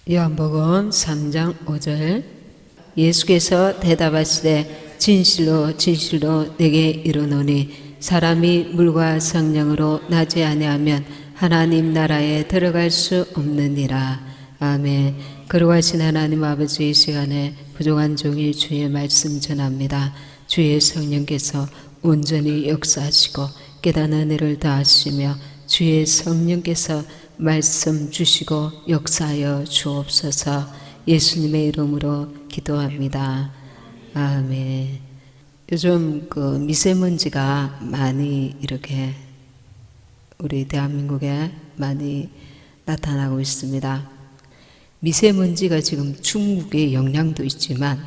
요한복음 3장 5절. 예수께서 대답하시되 진실로 진실로 내게 이르노니 사람이 물과 성령으로 나지 아니하면 하나님 나라에 들어갈 수 없느니라. 아멘. 거룩하신 하나님 아버지, 이 시간에 부족한 종이 주의 말씀 전합니다. 주의 성령께서 온전히 역사하시고 깨닫는 은혜를 다하시며 주의 성령께서 말씀 주시고 역사하여 주옵소서. 예수님의 이름으로 기도합니다. 아멘. 요즘 미세먼지가 많이 이렇게 우리 대한민국에 많이 나타나고 있습니다. 미세먼지가 지금 중국의 영향도 있지만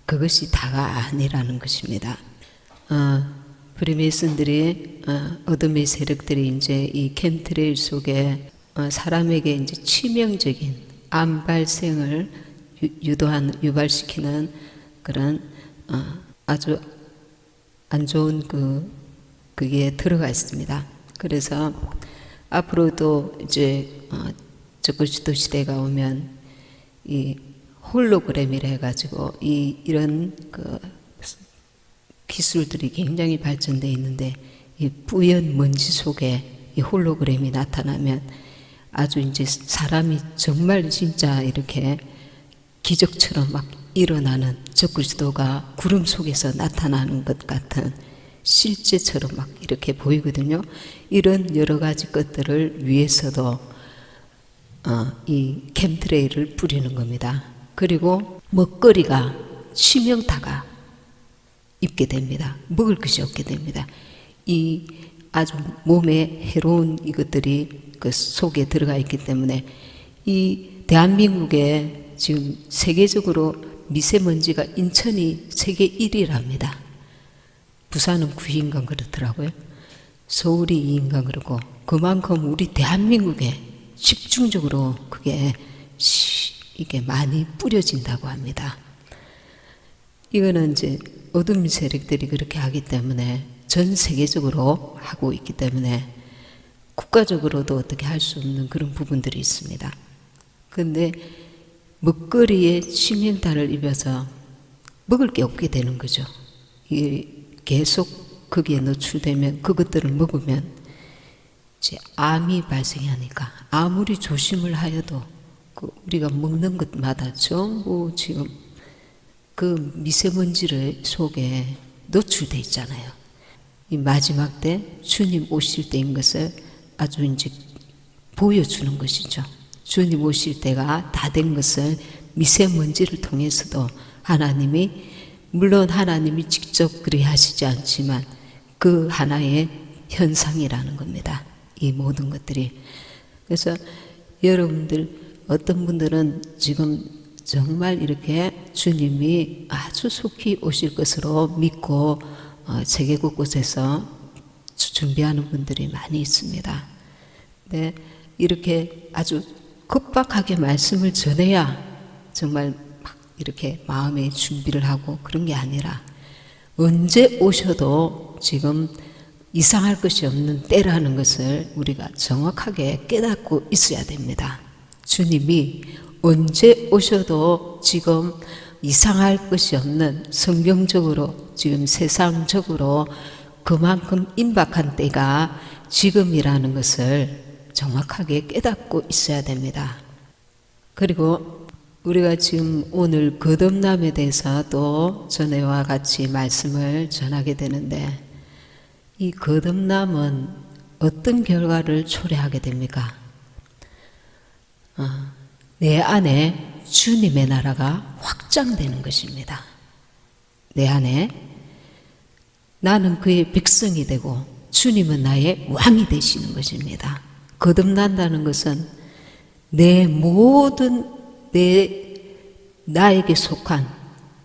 그것이 다가 아니라는 것입니다. 프리메이슨들이 어둠의 세력들이 이제 이 캠트레일 속에 사람에게 이제 치명적인 암 발생을 유발시키는 그런 아주 안 좋은 그게 들어가 있습니다. 그래서 앞으로도 이제 적그리스도 시대가 오면 이 홀로그램이라 해가지고 이런 기술들이 굉장히 발전되어 있는데 이 뿌연 먼지 속에 이 홀로그램이 나타나면 아주 이제 사람이 정말 진짜 이렇게 기적처럼 막 일어나는 적그리스도가 구름 속에서 나타나는 것 같은 실제처럼 막 이렇게 보이거든요. 이런 여러 가지 것들을 위해서도 이 캠트레일을 뿌리는 겁니다. 그리고 먹거리가 치명타가 입게 됩니다. 먹을 것이 없게 됩니다. 이 아주 몸에 해로운 이것들이 그 속에 들어가 있기 때문에 이 대한민국에 지금 세계적으로 미세먼지가 인천이 세계 1위랍니다. 부산은 9위인가 그렇더라고요. 서울이 2위인가 그러고 그만큼 우리 대한민국에 집중적으로 이게 많이 뿌려진다고 합니다. 이거는 이제 어둠 세력들이 그렇게 하기 때문에 전 세계적으로 하고 있기 때문에 국가적으로도 어떻게 할 수 없는 그런 부분들이 있습니다. 그런데 먹거리에 치명타를 입어서 먹을 게 없게 되는 거죠. 이게 계속 거기에 노출되면 그것들을 먹으면 이제 암이 발생하니까 아무리 조심을 하여도 우리가 먹는 것마다 전부 지금 그 미세먼지를 속에 노출돼 있잖아요. 이 마지막 때 주님 오실 때인 것을 아주 이제 보여주는 것이죠. 주님 오실 때가 다 된 것을 미세먼지를 통해서도 하나님이, 물론 하나님이 직접 그리 하시지 않지만 그 하나의 현상이라는 겁니다. 이 모든 것들이. 그래서 여러분들 어떤 분들은 지금 정말 이렇게 주님이 아주 속히 오실 것으로 믿고 세계 곳곳에서 준비하는 분들이 많이 있습니다. 근데 이렇게 아주 급박하게 말씀을 전해야 정말 막 이렇게 마음의 준비를 하고 그런 게 아니라 언제 오셔도 지금 이상할 것이 없는 때라는 것을 우리가 정확하게 깨닫고 있어야 됩니다. 주님이 언제 오셔도 지금 이상할 것이 없는, 성경적으로 지금 세상적으로 그만큼 임박한 때가 지금이라는 것을 정확하게 깨닫고 있어야 됩니다. 그리고 우리가 지금 오늘 거듭남에 대해서 또 전에와 같이 말씀을 전하게 되는데, 이 거듭남은 어떤 결과를 초래하게 됩니까? 내 안에 주님의 나라가 확장되는 것입니다. 내 안에 나는 그의 백성이 되고 주님은 나의 왕이 되시는 것입니다. 거듭난다는 것은 내 모든 나에게 속한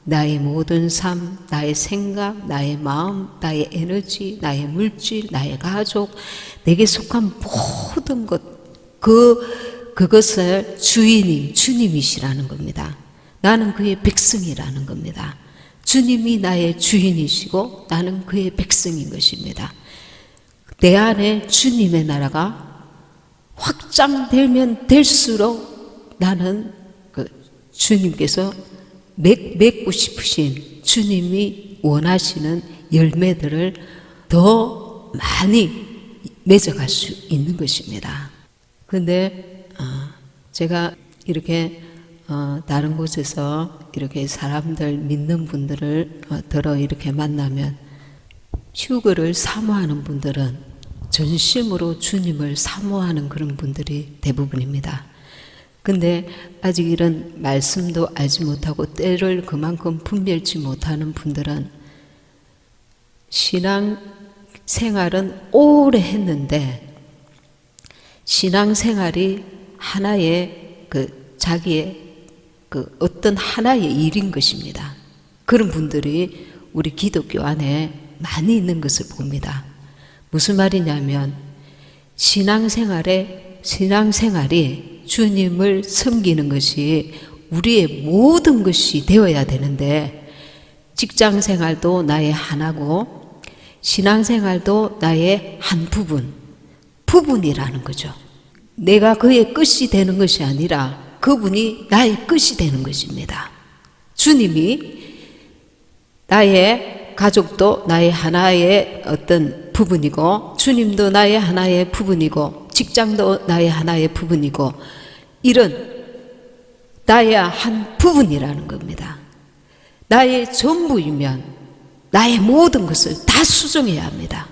나의 모든 삶, 나의 생각, 나의 마음, 나의 에너지, 나의 물질, 나의 가족, 내게 속한 모든 것, 그것을 주인이 주님이시라는 겁니다. 나는 그의 백성이라는 겁니다. 주님이 나의 주인이시고 나는 그의 백성인 것입니다. 내 안에 주님의 나라가 확장되면 될수록 나는 주님께서 맺고 싶으신 주님이 원하시는 열매들을 더 많이 맺어갈 수 있는 것입니다. 근데 제가 이렇게 다른 곳에서 이렇게 사람들 믿는 분들을 들어 이렇게 만나면 휴거를 사모하는 분들은 전심으로 주님을 사모하는 그런 분들이 대부분입니다. 근데 아직 이런 말씀도 알지 못하고 때를 그만큼 분별치 못하는 분들은 신앙 생활은 오래 했는데 신앙생활이 하나의 자기의 어떤 하나의 일인 것입니다. 그런 분들이 우리 기독교 안에 많이 있는 것을 봅니다. 무슨 말이냐면 신앙생활이 주님을 섬기는 것이 우리의 모든 것이 되어야 되는데 직장생활도 나의 하나고 신앙생활도 나의 한 부분이라는 거죠. 내가 그의 끝이 되는 것이 아니라 그분이 나의 끝이 되는 것입니다. 주님이 나의 가족도 나의 하나의 어떤 부분이고 주님도 나의 하나의 부분이고 직장도 나의 하나의 부분이고 이런 나의 한 부분이라는 겁니다. 나의 전부이면 나의 모든 것을 다 수정해야 합니다.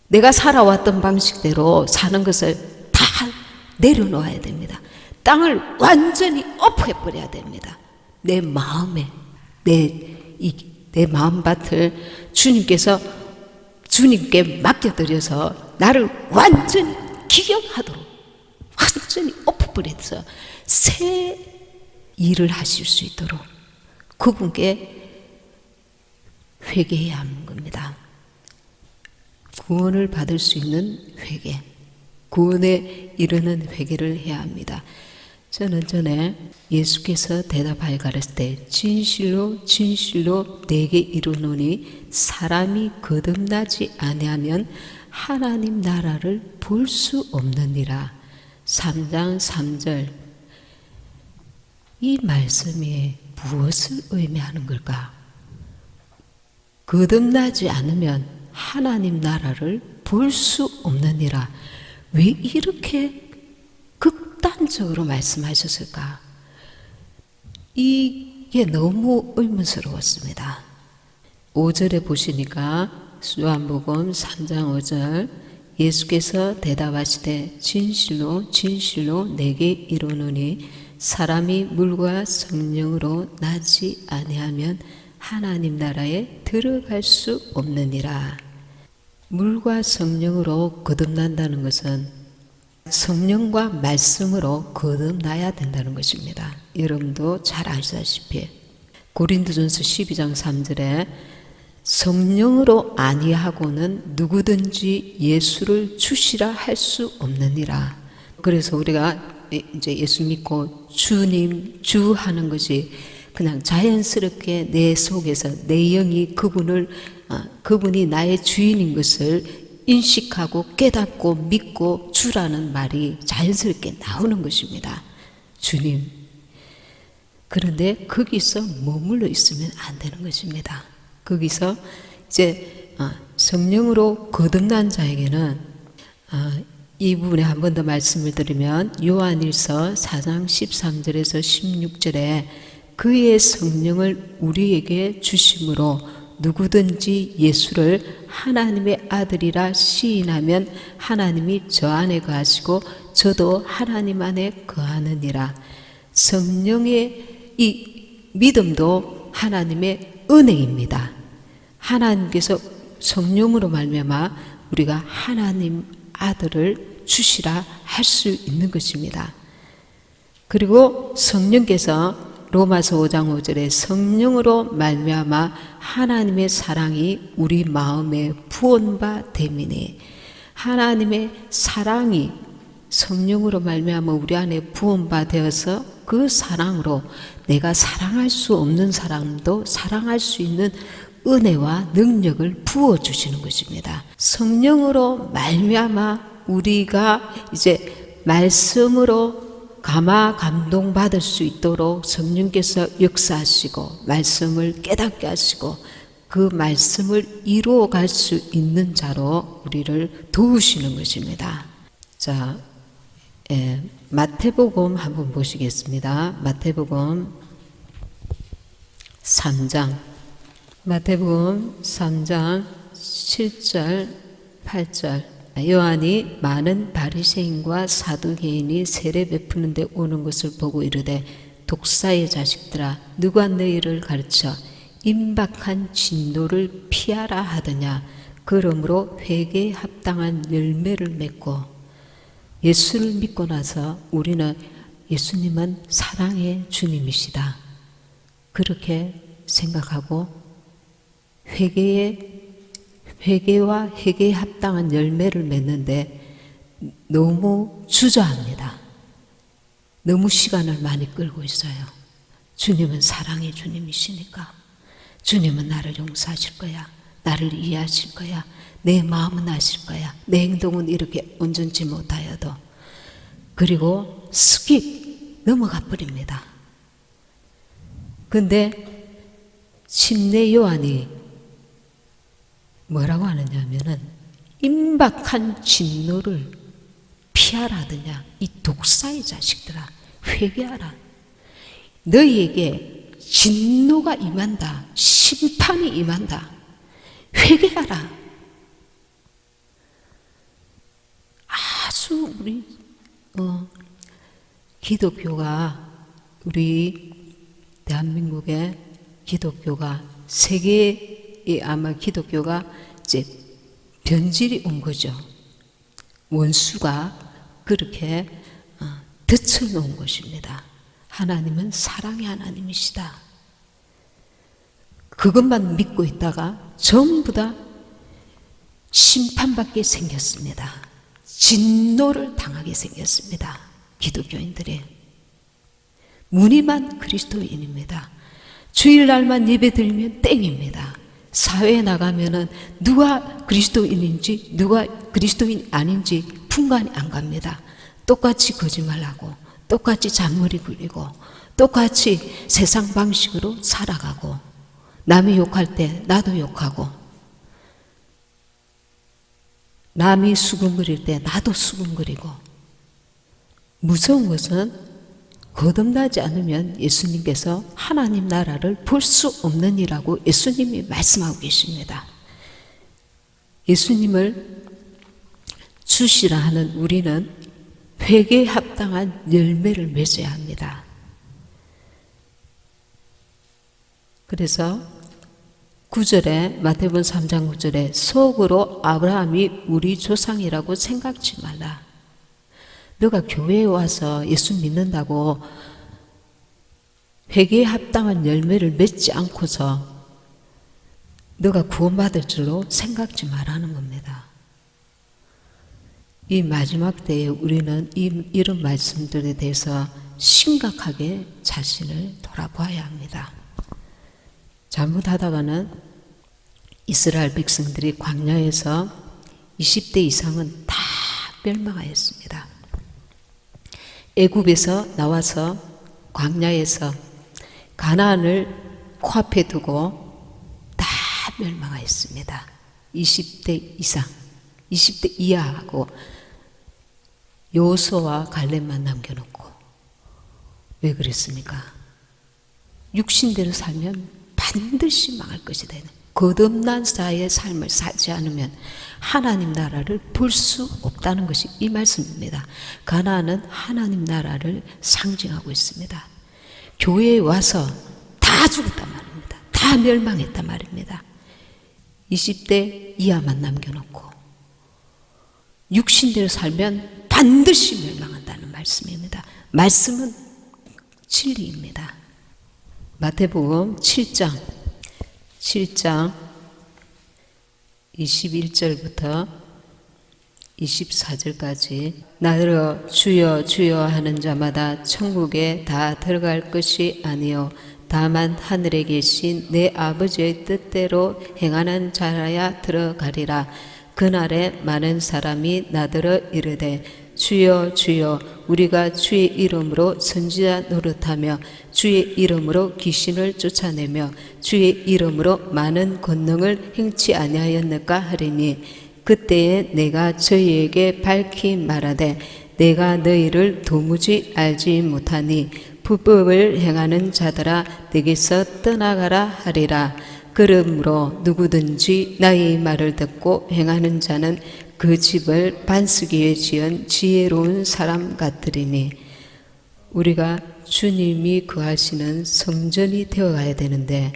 내가 살아왔던 방식대로 사는 것을 다 내려놓아야 됩니다. 땅을 완전히 엎어버려야 됩니다. 내 마음에 내 마음밭을 주님께 맡겨드려서 나를 완전히 기경하도록 완전히 엎어버려서 새 일을 하실 수 있도록 그분께 회개해야 하는 겁니다. 구원을 받을 수 있는 회개, 구원에 이르는 회개를 해야 합니다. 저는 전에 예수께서 대답하여 가르칠 때 진실로 진실로 내게 이르노니 사람이 거듭나지 아니하면 하나님 나라를 볼 수 없느니라. 3장 3절. 이 말씀이 무엇을 의미하는 걸까? 거듭나지 않으면 하나님 나라를 볼 수 없느니라. 왜 이렇게 극단적으로 말씀하셨을까? 이게 너무 의문스러웠습니다. 5절에 보시니까 요한복음 3장 5절 예수께서 대답하시되 진실로 진실로 내게 이르노니 사람이 물과 성령으로 나지 아니하면 하나님 나라에 들어갈 수 없느니라. 물과 성령으로 거듭난다는 것은 성령과 말씀으로 거듭나야 된다는 것입니다. 여러분도 잘 아시다시피 고린도전서 12장 3절에 성령으로 아니하고는 누구든지 예수를 주시라 할 수 없느니라. 그래서 우리가 이제 예수 믿고 주님 주 하는 것이 그냥 자연스럽게 내 속에서 내 영이 그분이 나의 주인인 것을 인식하고 깨닫고 믿고 주라는 말이 자연스럽게 나오는 것입니다. 주님. 그런데 거기서 머물러 있으면 안 되는 것입니다. 거기서 이제 성령으로 거듭난 자에게는 이 부분에 한 번 더 말씀을 드리면 요한일서 4장 13절에서 16절에 그의 성령을 우리에게 주심으로 누구든지 예수를 하나님의 아들이라 시인하면 하나님이 저 안에 거하시고 저도 하나님 안에 거하느니라. 성령의 이 믿음도 하나님의 은혜입니다. 하나님께서 성령으로 말미암아 우리가 하나님 아들을 주시라 할 수 있는 것입니다. 그리고 성령께서 로마서 5장 5절에 성령으로 말미암아 하나님의 사랑이 우리 마음에 부은 바 됨이니 하나님의 사랑이 성령으로 말미암아 우리 안에 부은 바 되어서 그 사랑으로 내가 사랑할 수 없는 사람도 사랑할 수 있는 은혜와 능력을 부어주시는 것입니다. 성령으로 말미암아 우리가 이제 말씀으로 감동받을 수 있도록 성령께서 역사하시고 말씀을 깨닫게 하시고 그 말씀을 이루어갈 수 있는 자로 우리를 도우시는 것입니다. 자, 마태복음 한번 보시겠습니다. 마태복음 3장, 마태복음 3장 7절 8절. 요한이 많은 바리새인과 사두개인이 세례 베푸는 데 오는 것을 보고 이르되 독사의 자식들아 누가 너희를 가르쳐 임박한 진노를 피하라 하더냐. 그러므로 회개에 합당한 열매를 맺고. 예수를 믿고 나서 우리는 예수님은 사랑의 주님이시다, 그렇게 생각하고 회개와 회개에 합당한 열매를 맺는데 너무 주저합니다. 너무 시간을 많이 끌고 있어요. 주님은 사랑의 주님이시니까 주님은 나를 용서하실 거야, 나를 이해하실 거야, 내 마음은 아실 거야, 내 행동은 이렇게 온전치 못하여도. 그리고 스킵 넘어가 버립니다. 근데 침례 요한이 뭐라고 하느냐면은 임박한 진노를 피하라 하더냐. 이 독사의 자식들아 회개하라. 너희에게 진노가 임한다, 심판이 임한다, 회개하라. 아주 우리 기독교가, 우리 대한민국의 기독교가, 세계에 아마 기독교가 이제 변질이 온 거죠. 원수가 그렇게 덧쳐놓은 것입니다. 하나님은 사랑의 하나님이시다. 그것만 믿고 있다가 전부 다 심판받게 생겼습니다. 진노를 당하게 생겼습니다. 기독교인들이. 무늬만 그리스도인입니다. 주일날만 예배 드리면 땡입니다. 사회에 나가면은 누가 그리스도인인지 누가 그리스도인 아닌지 분간이 안 갑니다. 똑같이 거짓말하고 똑같이 잔머리 굴리고 똑같이 세상 방식으로 살아가고, 남이 욕할 때 나도 욕하고, 남이 수군거릴 때 나도 수군거리고. 무서운 것은 거듭나지 않으면 예수님께서 하나님 나라를 볼 수 없느니라고 예수님이 말씀하고 계십니다. 예수님을 주시라 하는 우리는 회개에 합당한 열매를 맺어야 합니다. 그래서 9절에, 마태복음 3장 9절에 속으로 아브라함이 우리 조상이라고 생각지 말라. 너가 교회에 와서 예수 믿는다고 회개에 합당한 열매를 맺지 않고서 너가 구원받을 줄로 생각지 말라는 겁니다. 이 마지막 때에 우리는 이런 말씀들에 대해서 심각하게 자신을 돌아봐야 합니다. 잘못하다가는 이스라엘 백성들이 광야에서 20대 이상은 다 멸망하였습니다. 애굽에서 나와서 광야에서 가나안을 코앞에 두고 다 멸망하였습니다. 20대 이상, 20대 이하하고 여호수아와 갈렙만 남겨놓고. 왜 그랬습니까? 육신대로 살면 반드시 망할 것이다. 거듭난 자의 삶을 살지 않으면 하나님 나라를 볼 수 없다는 것이 이 말씀입니다. 가나안은 하나님 나라를 상징하고 있습니다. 교회에 와서 다 죽었단 말입니다. 다 멸망했단 말입니다. 20대 이하만 남겨놓고 육신대로 살면 반드시 멸망한다는 말씀입니다. 말씀은 진리입니다. 마태복음 7장 21절부터 24절까지 나더러 주여 주여 하는 자마다 천국에 다 들어갈 것이 아니요 다만 하늘에 계신 내 아버지의 뜻대로 행하는 자라야 들어가리라. 그날에 많은 사람이 나더러 이르되 주여 주여 우리가 주의 이름으로 선지자 노릇하며 주의 이름으로 귀신을 쫓아내며 주의 이름으로 많은 권능을 행치 아니하였느까 하리니 그때에 내가 저희에게 밝히 말하되 내가 너희를 도무지 알지 못하니 불법을 행하는 자들아 내게서 떠나가라 하리라. 그러므로 누구든지 나의 말을 듣고 행하는 자는 그 집을 반석위에 지은 지혜로운 사람 같으리니. 우리가 주님이 거하시는 성전이 되어가야 되는데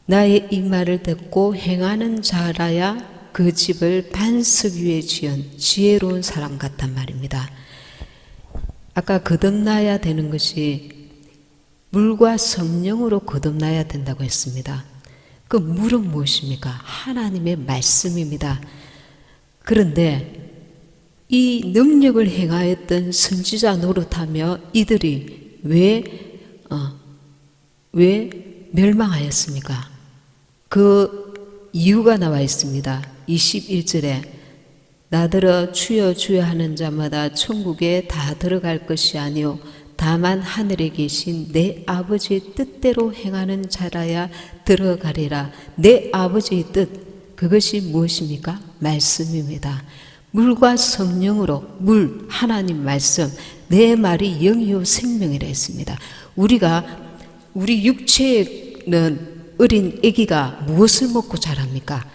나의 이 말을 듣고 행하는 자라야 그 집을 반석 위에 지은 지혜로운 사람 같단 말입니다. 아까 거듭나야 되는 것이 물과 성령으로 거듭나야 된다고 했습니다. 그 물은 무엇입니까? 하나님의 말씀입니다. 그런데 이 능력을 행하였던 선지자 노릇하며 이들이 왜 멸망하였습니까? 그 이유가 나와 있습니다. 21절에 나더러 주여 주여 하는 자마다 천국에 다 들어갈 것이 아니요 다만 하늘에 계신 내 아버지의 뜻대로 행하는 자라야 들어가리라. 내 아버지의 뜻, 그것이 무엇입니까? 말씀입니다. 물과 성령으로, 물, 하나님 말씀, 내 말이 영이요 생명이라 했습니다. 우리 육체는 어린 아기가 무엇을 먹고 자랍니까?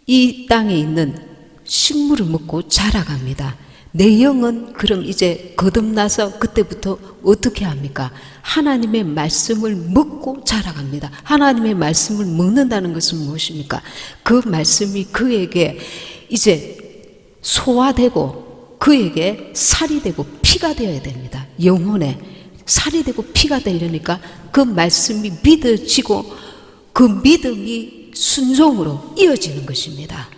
이 땅에 있는 식물을 먹고 자라갑니다. 내 영은 그럼 이제 거듭나서 그때부터 어떻게 합니까? 하나님의 말씀을 먹고 자라갑니다. 하나님의 말씀을 먹는다는 것은 무엇입니까? 그 말씀이 그에게 이제 소화되고 그에게 살이 되고 피가 되어야 됩니다. 영혼에 살이 되고 피가 되려니까 그 말씀이 믿어지고 그 믿음이 순종으로 이어지는 것입니다.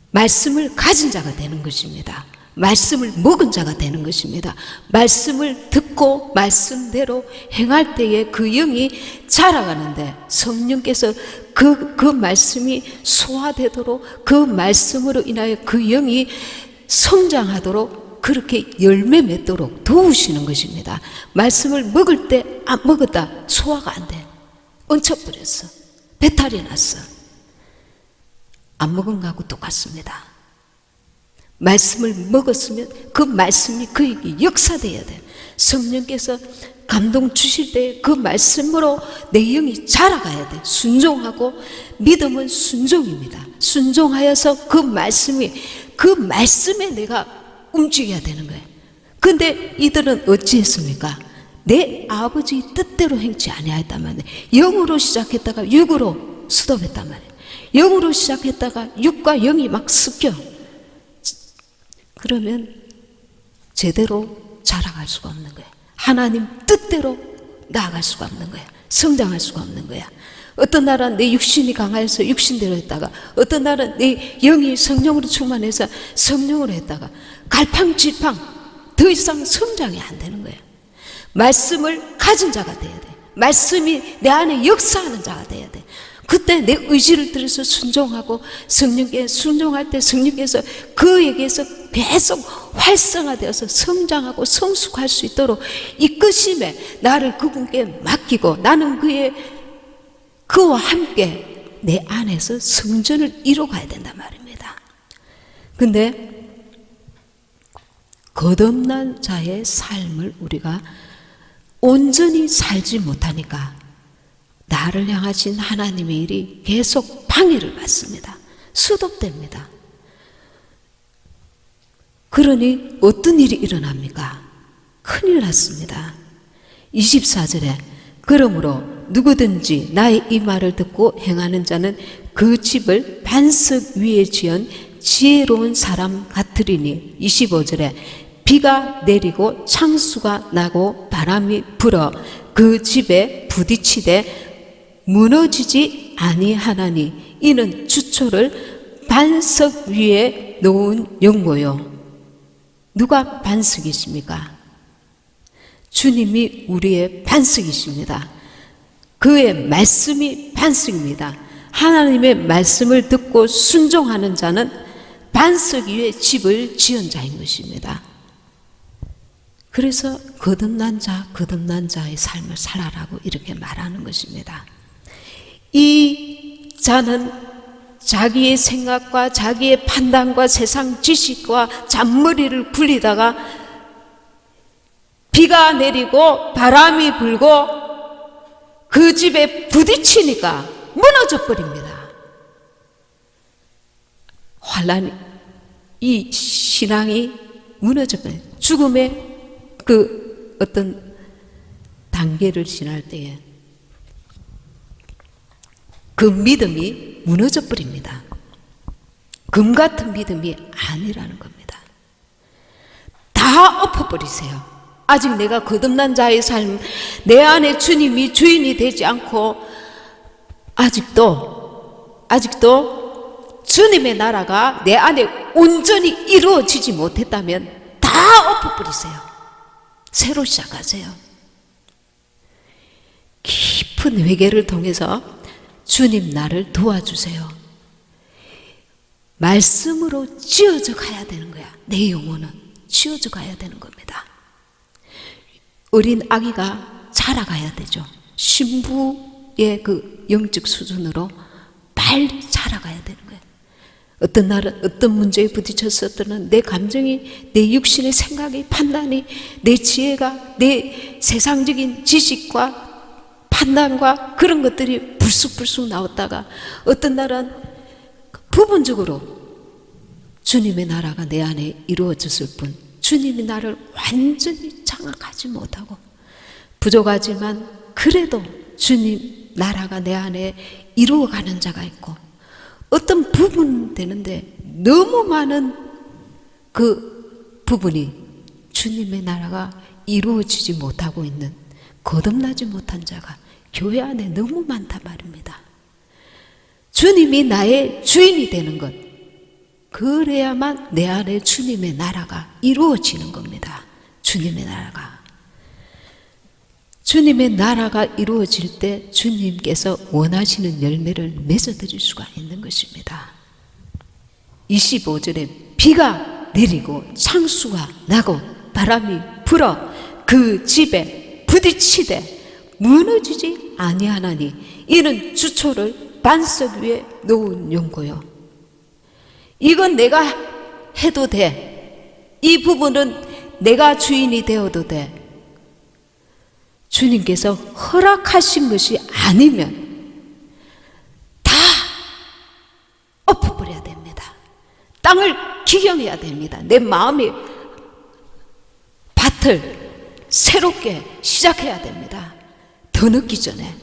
말씀을 가진 자가 되는 것입니다. 말씀을 먹은 자가 되는 것입니다. 말씀을 듣고 말씀대로 행할 때에 그 영이 자라가는데 성령께서 그 말씀이 소화되도록 그 말씀으로 인하여 그 영이 성장하도록 그렇게 열매 맺도록 도우시는 것입니다. 말씀을 먹을 때 안 먹었다 소화가 안 돼. 얹혀버렸어. 배탈이 났어. 안 먹은 거하고 똑같습니다. 말씀을 먹었으면 그 말씀이 그에게 역사되어야 돼요. 성령께서 감동 주실 때 그 말씀으로 내 영이 자라가야 돼. 순종하고 믿음은 순종입니다. 순종하여서 그 말씀에 내가 움직여야 되는 거예요. 근데 이들은 어찌했습니까? 내 아버지 뜻대로 행치 아니하였단 말이에요. 영으로 시작했다가 육으로 스톱했단 말이에요. 영으로 시작했다가 육과 영이 막 섞여. 그러면 제대로 자라갈 수가 없는 거예요. 하나님 뜻대로 나아갈 수가 없는 거예요. 성장할 수가 없는 거야. 어떤 날은 내 육신이 강하여서 육신대로 했다가 어떤 날은 내 영이 성령으로 충만해서 성령으로 했다가 갈팡질팡 더 이상 성장이 안 되는 거예요. 말씀을 가진 자가 돼야 돼. 말씀이 내 안에 역사하는 자가 돼야 돼. 그때 내 의지를 들여서 순종하고 성령께 순종할 때 성령께서 그에게서 계속 활성화되어서 성장하고 성숙할 수 있도록 이끄심에 나를 그분께 맡기고 나는 그와 함께 내 안에서 성전을 이루어가야 된단 말입니다. 근데 거듭난 자의 삶을 우리가 온전히 살지 못하니까 나를 향하신 하나님의 일이 계속 방해를 받습니다. 수독됩니다. 그러니 어떤 일이 일어납니까? 큰일 났습니다. 24절에 그러므로 누구든지 나의 이 말을 듣고 행하는 자는 그 집을 반석 위에 지은 지혜로운 사람 같으리니. 25절에 비가 내리고 창수가 나고 바람이 불어 그 집에 부딪히되 무너지지 아니하나니 이는 주초를 반석 위에 놓은 용모요. 누가 반석이십니까? 주님이 우리의 반석이십니다. 그의 말씀이 반석입니다. 하나님의 말씀을 듣고 순종하는 자는 반석 위에 집을 지은 자인 것입니다. 그래서 거듭난 자의 삶을 살아라고 이렇게 말하는 것입니다. 이 자는 자기의 생각과 자기의 판단과 세상 지식과 잔머리를 굴리다가 비가 내리고 바람이 불고 그 집에 부딪히니까 무너져 버립니다. 환란이, 이 신앙이 무너져 버려요. 죽음의 그 어떤 단계를 지날 때에 그 믿음이 무너져 버립니다. 금 같은 믿음이 아니라는 겁니다. 다 엎어버리세요. 아직 내가 거듭난 자의 삶, 내 안에 주님이 주인이 되지 않고 아직도 주님의 나라가 내 안에 온전히 이루어지지 못했다면 다 엎어버리세요. 새로 시작하세요. 깊은 회개를 통해서 주님 나를 도와주세요. 말씀으로 찌어져 가야 되는 거야. 내 영혼은 찌어져 가야 되는 겁니다. 어린 아기가 자라가야 되죠. 신부의 그 영적 수준으로 빨리 자라가야 되는 거예요. 어떤 날은 어떤 문제에 부딪혔을 때는 내 감정이, 내 육신의 생각이, 판단이, 내 지혜가, 내 세상적인 지식과 판단과 그런 것들이 불쑥불쑥 나왔다가 어떤 날은 부분적으로 주님의 나라가 내 안에 이루어졌을 뿐 주님이 나를 완전히 장악하지 못하고 부족하지만 그래도 주님 나라가 내 안에 이루어가는 자가 있고 어떤 부분 되는데 너무 많은 그 부분이 주님의 나라가 이루어지지 못하고 있는 거듭나지 못한 자가 교회 안에 너무 많단 말입니다. 주님이 나의 주인이 되는 것, 그래야만 내 안에 주님의 나라가 이루어지는 겁니다. 주님의 나라가 이루어질 때 주님께서 원하시는 열매를 맺어드릴 수가 있는 것입니다. 25절에 비가 내리고 창수가 나고 바람이 불어 그 집에 부딪히되 무너지지 아니하나니 이는 주초를 반석 위에 놓은 용고요. 이건 내가 해도 돼. 이 부분은 내가 주인이 되어도 돼. 주님께서 허락하신 것이 아니면 다 엎어버려야 됩니다. 땅을 기경해야 됩니다. 내 마음의 밭을 새롭게 시작해야 됩니다. 더 늦기 전에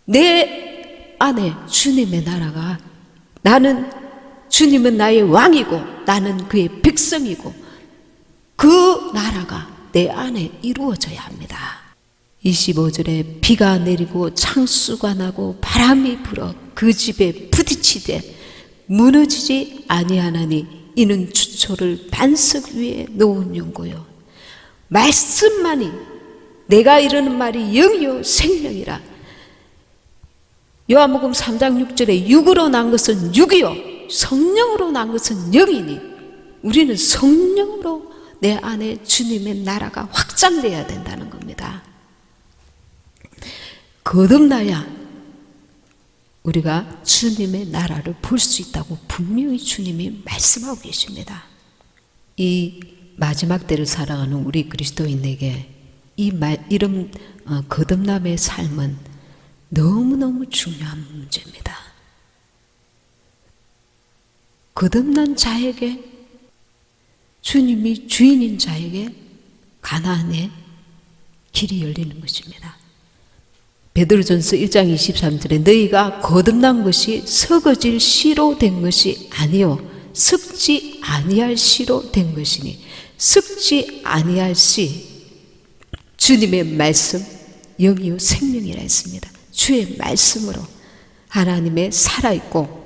내 안에 주님의 나라가, 나는 주님은 나의 왕이고 나는 그의 백성이고 그 나라가 내 안에 이루어져야 합니다. 25절에 비가 내리고 창수가 나고 바람이 불어 그 집에 부딪히되 무너지지 아니하나니 이는 주초를 반석 위에 놓은 용고요. 말씀만이, 내가 이르는 말이 영이요 생명이라. 요한복음 3장 6절에 육으로 난 것은 육이요 성령으로 난 것은 영이니 우리는 성령으로 내 안에 주님의 나라가 확장되어야 된다는 겁니다. 거듭나야 우리가 주님의 나라를 볼 수 있다고 분명히 주님이 말씀하고 계십니다. 이 마지막 때를 살아가는 우리 그리스도인에게 이런 거듭남의 삶은 너무너무 중요한 문제입니다. 거듭난 자에게, 주님이 주인인 자에게 가나안의 길이 열리는 것입니다. 베드로전서 1장 23절에 너희가 거듭난 것이 썩어질 씨로 된 것이 아니요 썩지 아니할 씨로 된 것이니, 썩지 아니할 씨, 주님의 말씀 영이요 생명이라 했습니다. 주의 말씀으로 하나님의 살아있고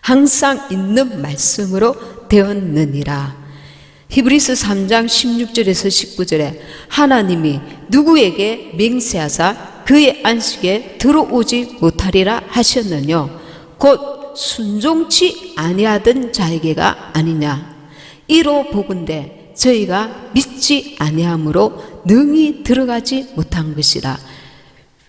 항상 있는 말씀으로 되었느니라. 히브리서 3장 16절에서 19절에 하나님이 누구에게 맹세하사 그의 안식에 들어오지 못하리라 하셨느뇨. 곧 순종치 아니하던 자에게가 아니냐. 이로 보건대 저희가 믿지 아니함으로 능히 들어가지 못한 것이라.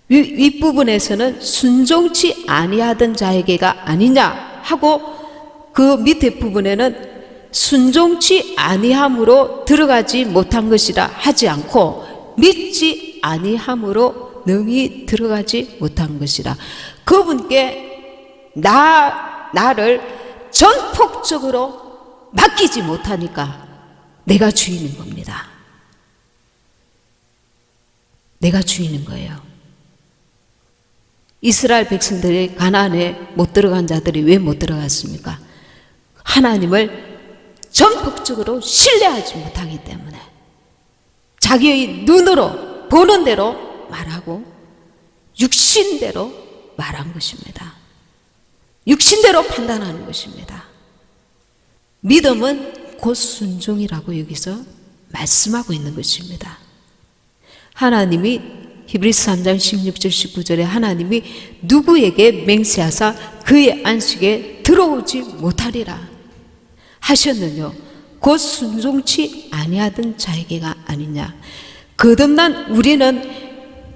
윗부분에서는 순종치 아니하던 자에게가 아니냐 하고, 그 밑에 부분에는 순종치 아니함으로 들어가지 못한 것이라 하지 않고 믿지 아니함으로 능히 들어가지 못한 것이라. 그분께 나를 전폭적으로 맡기지 못하니까 내가 주인인 겁니다. 내가 주인인 거예요. 이스라엘 백성들이 가나안에 못 들어간 자들이 왜 못 들어갔습니까? 하나님을 전폭적으로 신뢰하지 못하기 때문에 자기의 눈으로 보는 대로 말하고 육신대로 말한 것입니다. 육신대로 판단하는 것입니다. 믿음은 곧 순종이라고 여기서 말씀하고 있는 것입니다. 하나님이 히브리서 3장 16절 19절에 하나님이 누구에게 맹세하사 그의 안식에 들어오지 못하리라 하셨느뇨. 곧 순종치 아니하던 자에게가 아니냐. 거듭난 우리는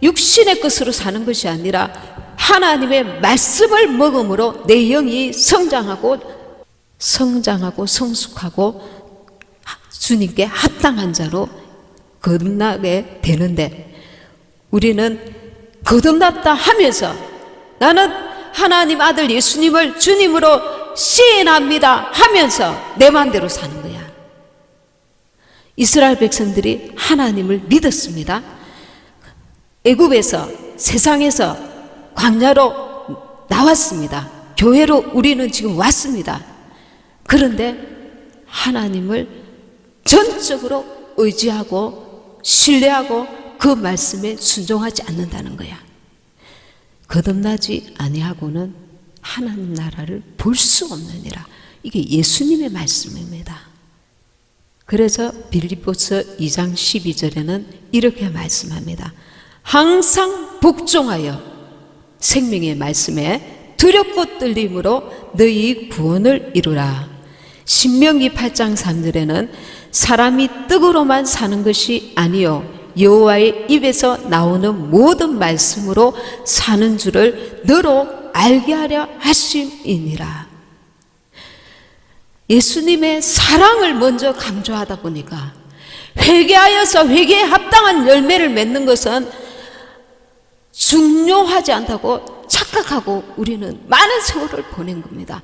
육신의 것으로 사는 것이 아니라 하나님의 말씀을 먹음으로 내 영이 성장하고 성숙하고 주님께 합당한 자로 거듭나게 되는데, 우리는 거듭났다 하면서 나는 하나님 아들 예수님을 주님으로 시인합니다 하면서 내 마음대로 사는 거야. 이스라엘 백성들이 하나님을 믿었습니다. 애굽에서, 세상에서 광야로 나왔습니다. 교회로 우리는 지금 왔습니다. 그런데 하나님을 전적으로 의지하고 신뢰하고 그 말씀에 순종하지 않는다는 거야. 거듭나지 아니하고는 하나님 나라를 볼 수 없느니라. 이게 예수님의 말씀입니다. 그래서 빌립보서 2장 12절에는 이렇게 말씀합니다. 항상 복종하여 생명의 말씀에 두렵고 떨림으로 너희 구원을 이루라. 신명기 8장 3절에는 사람이 떡으로만 사는 것이 아니요 여호와의 입에서 나오는 모든 말씀으로 사는 줄을 너로 알게 하려 하심이니라. 예수님의 사랑을 먼저 강조하다 보니까 회개하여서 회개에 합당한 열매를 맺는 것은 중요하지 않다고 착각하고 우리는 많은 세월을 보낸 겁니다.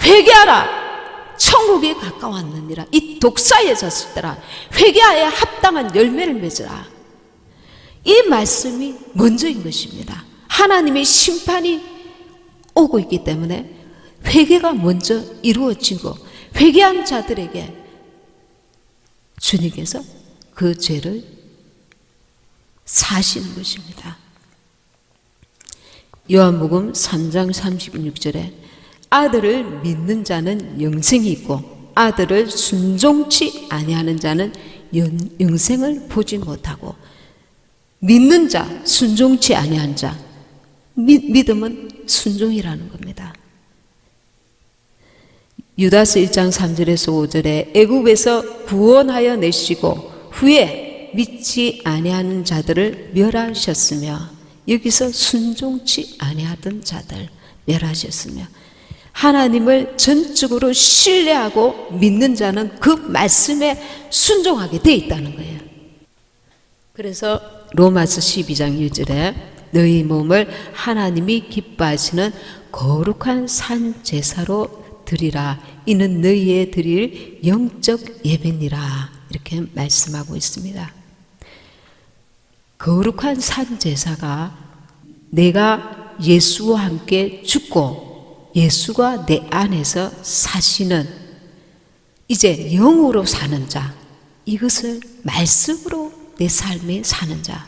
회개하라, 천국이 가까웠느니라. 이 독사에 졌을 때라 회개하여 합당한 열매를 맺으라. 이 말씀이 먼저인 것입니다. 하나님의 심판이 오고 있기 때문에 회개가 먼저 이루어지고 회개한 자들에게 주님께서 그 죄를 사시는 것입니다. 요한복음 3장 36절에 아들을 믿는 자는 영생이 있고 아들을 순종치 아니하는 자는 영생을 보지 못하고, 믿는 자, 순종치 아니한 자, 믿음은 순종이라는 겁니다. 유다서 1장 3절에서 5절에 애굽에서 구원하여 내시고 후에 믿지 아니하는 자들을 멸하셨으며, 여기서 순종치 아니하던 자들 멸하셨으며, 하나님을 전적으로 신뢰하고 믿는 자는 그 말씀에 순종하게 돼 있다는 거예요. 그래서 로마서 12장 1절에 너희 몸을 하나님이 기뻐하시는 거룩한 산 제사로 드리라. 이는 너희의 드릴 영적 예배니라. 이렇게 말씀하고 있습니다. 거룩한 산 제사가 내가 예수와 함께 죽고 예수가 내 안에서 사시는 이제 영으로 사는 자, 이것을 말씀으로 내 삶에 사는 자,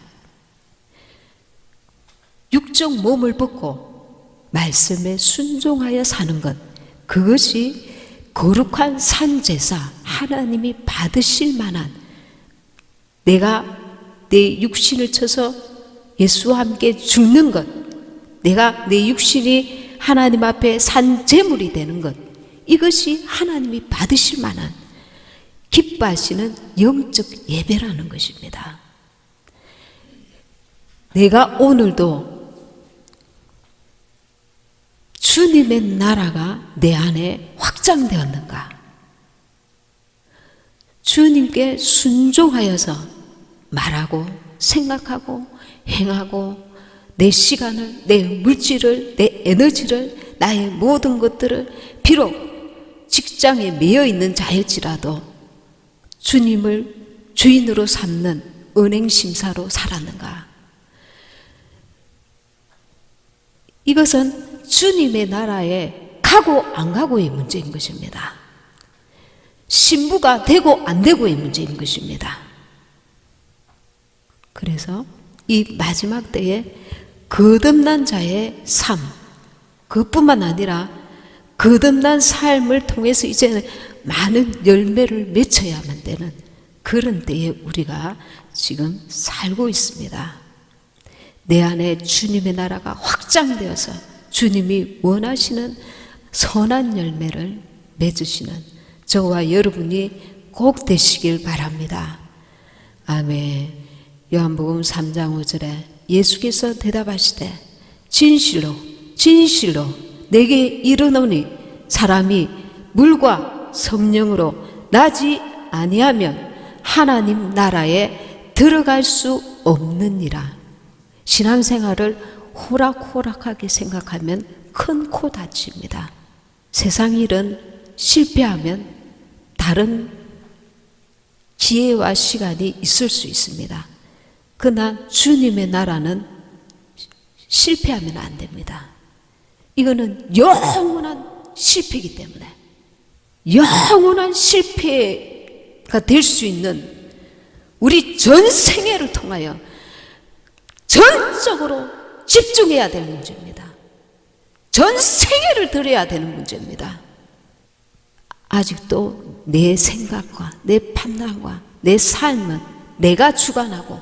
육적 몸을 벗고 말씀에 순종하여 사는 것, 그것이 거룩한 산제사, 하나님이 받으실 만한, 내가 내 육신을 쳐서 예수와 함께 죽는 것, 내가 내 육신이 하나님 앞에 산 제물이 되는 것, 이것이 하나님이 받으실 만한 기뻐하시는 영적 예배라는 것입니다. 내가 오늘도 주님의 나라가 내 안에 확장되었는가? 주님께 순종하여서 말하고 생각하고 행하고 내 시간을, 내 물질을, 내 에너지를, 나의 모든 것들을 비록 직장에 매여 있는 자일지라도 주님을 주인으로 삼는 은행심사로 살았는가? 이것은 주님의 나라에 가고 안 가고의 문제인 것입니다. 신부가 되고 안 되고의 문제인 것입니다. 그래서 이 마지막 때에 거듭난 자의 삶, 그것뿐만 아니라 거듭난 삶을 통해서 이제는 많은 열매를 맺어야만 되는 그런 때에 우리가 지금 살고 있습니다. 내 안에 주님의 나라가 확장되어서 주님이 원하시는 선한 열매를 맺으시는 저와 여러분이 꼭 되시길 바랍니다. 아멘. 요한복음 3장 5절에 예수께서 대답하시되 진실로 진실로 내게 이르노니 사람이 물과 성령으로 나지 아니하면 하나님 나라에 들어갈 수 없느니라. 신앙생활을 호락호락하게 생각하면 큰 코 다칩니다. 세상 일은 실패하면 다른 기회와 시간이 있을 수 있습니다. 그러나 주님의 나라는 실패하면 안 됩니다. 이거는 영원한 실패이기 때문에 영원한 실패가 될 수 있는 우리 전 생애를 통하여 전적으로 집중해야 될 문제입니다. 전 생애를 들여야 되는 문제입니다. 아직도 내 생각과 내 판단과 내 삶은 내가 주관하고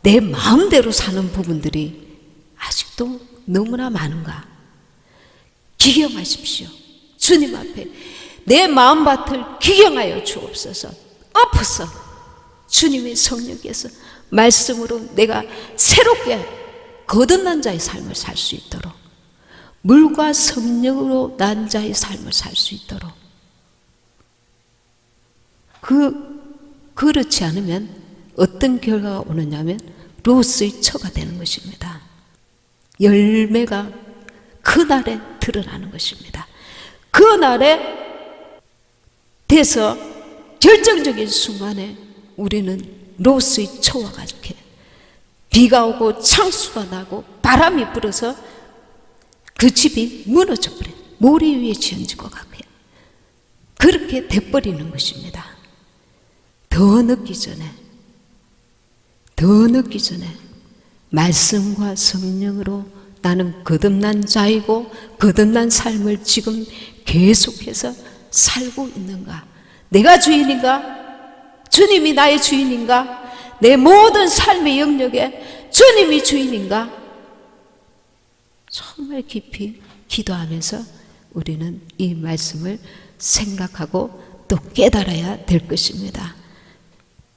내 마음대로 사는 부분들이 아직도 너무나 많은가? 기경하십시오. 주님 앞에 내 마음밭을 기경하여 주옵소서. 엎어서 주님의 성령께서 말씀으로 내가 새롭게 거듭난 자의 삶을 살 수 있도록, 물과 성령으로 난 자의 삶을 살 수 있도록, 그렇지 않으면 어떤 결과가 오느냐면 로스의 처가 되는 것입니다. 열매가 그날에 드러나는 것입니다. 그날에 돼서 결정적인 순간에 우리는 로스의 처와 같게 비가 오고 창수가 나고 바람이 불어서 그 집이 무너져 버려요. 모래 위에 지어진 것 같아요. 그렇게 돼버리는 것입니다. 더 늦기 전에 말씀과 성령으로 나는 거듭난 자이고 거듭난 삶을 지금 계속해서 살고 있는가? 내가 주인인가? 주님이 나의 주인인가? 내 모든 삶의 영역에 주님이 주인인가? 정말 깊이 기도하면서 우리는 이 말씀을 생각하고 또 깨달아야 될 것입니다.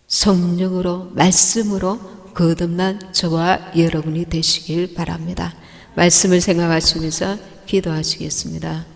성령으로 말씀으로 거듭난 저와 여러분이 되시길 바랍니다. 말씀을 생각하시면서 기도하시겠습니다.